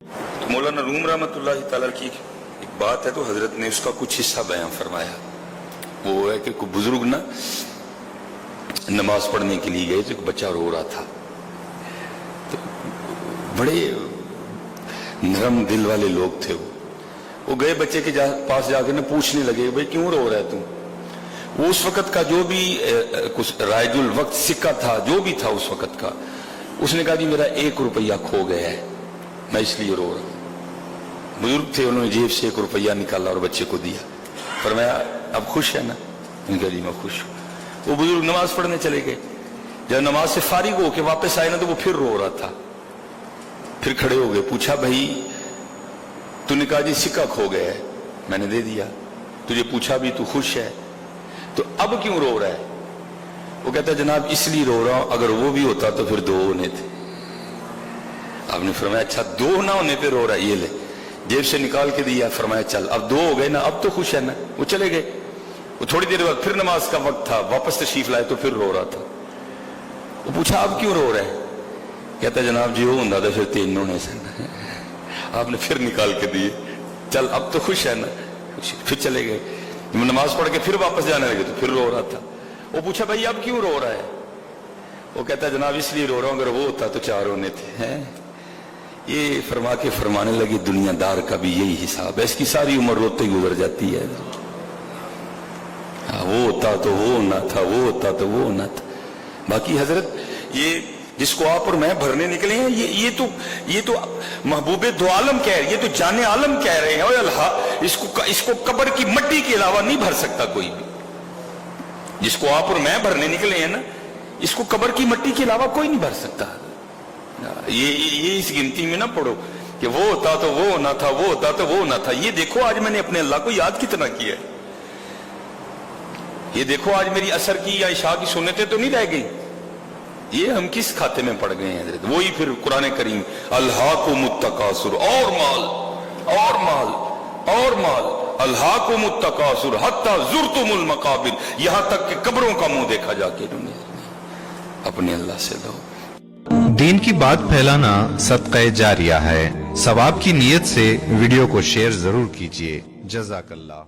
تو مولانا روم رحمۃ اللہ تعالی کی ایک بات ہے تو حضرت نے اس کا کچھ حصہ بیان فرمایا. وہ ہے کہ کوئی بزرگ نا نماز پڑھنے کے لیے گئے تو ایک بچہ رو رہا تھا. تو بڑے نرم دل والے لوگ تھے. وہ گئے بچے کے پاس جا کے پوچھنے لگے بھائی کیوں رو رہا ہے تم. وہ اس وقت کا جو بھی کچھ رائج الوقت سکہ تھا جو بھی تھا اس وقت کا, اس نے کہا جی میرا 1 روپیہ کھو گیا ہے میں اس لیے رو رہا ہوں. بزرگ تھے, انہوں نے جیب سے 1 روپیہ نکالا اور بچے کو دیا. فرمایا اب خوش ہے نا؟ ان کا جی میں خوش ہوں. وہ بزرگ نماز پڑھنے چلے گئے. جب نماز سے فارغ ہو کے واپس آئے نا تو وہ پھر رو رہا تھا. پھر کھڑے ہو گئے, پوچھا بھائی تو نے کہا جی سکہ کھو گیا ہے میں نے دے دیا, تجھے پوچھا بھی تو خوش ہے تو اب کیوں رو رہا ہے؟ وہ کہتا ہے جناب اس لیے رو رہا ہوں اگر وہ بھی ہوتا تو پھر 2 ہونے تھے. آپ نے فرمایا اچھا 2 نہ ہونے پہ رو رہا ہے, یہ لے. جیب سے نکال کے دیا, فرمایا چل اب 2 ہو گئے نا اب تو خوش ہے نا. وہ چلے گئے. وہ تھوڑی دیر بعد پھر نماز کا وقت تھا, واپس تشریف لائے تو پھر رو رہا تھا. وہ پوچھا اب کیوں رو رہا ہے؟ کہتا ہے جناب جی وہ ہوں تھا پھر 3 ہونے سے. آپ نے پھر نکال کے دیے, چل اب تو خوش ہے نا. پھر چلے گئے. نماز پڑھ کے پھر واپس جانے لگے تو پھر رو رہا تھا. وہ پوچھا بھائی اب کیوں رو رہا ہے؟ وہ کہتا ہے جناب اس لیے رو رہا ہوں اگر وہ ہوتا تو 4 ہونے تھے. یہ فرما کے فرمانے لگے دنیا دار کا بھی یہی حساب ہے, اس کی ساری عمر روتے ہی گزر جاتی ہے. وہ ہوتا تو وہ نہ تھا, وہ ہوتا تو وہ نہ تھا. باقی حضرت یہ جس کو آپ اور میں بھرنے نکلے ہیں یہ تو محبوب دو عالم کہہ رہے ہیں, یہ تو جان عالم کہہ رہے ہیں. اوے اللہ اس کو قبر کی مٹی کے علاوہ نہیں بھر سکتا کوئی بھی. جس کو آپ اور میں بھرنے نکلے ہیں نا اس کو قبر کی مٹی کے علاوہ کوئی نہیں بھر سکتا. یہ اس گنتی میں نہ پڑھو کہ وہ ہوتا تو وہ نہ تھا, وہ ہوتا تو وہ نہ تھا. یہ دیکھو آج میں نے اپنے اللہ کو یاد کتنا کیا ہے. یہ دیکھو آج میری عصر کی یا عشاء کی سنتیں تو نہیں رہ گئی. یہ ہم کس کھاتے میں پڑ گئے ہیں حضرت؟ وہی پھر قرآن کریم الہاکم التکاثر, اور مال اور مال اور مال, الہاکم التکاثر حتی زرتم المقابر, یہاں تک کہ قبروں کا منہ دیکھا جا کے انہوں نے. اپنے اللہ سے لو. دین کی بات پھیلانا صدقہ جاریہ ہے. ثواب کی نیت سے ویڈیو کو شیئر ضرور کیجیے. جزاک اللہ.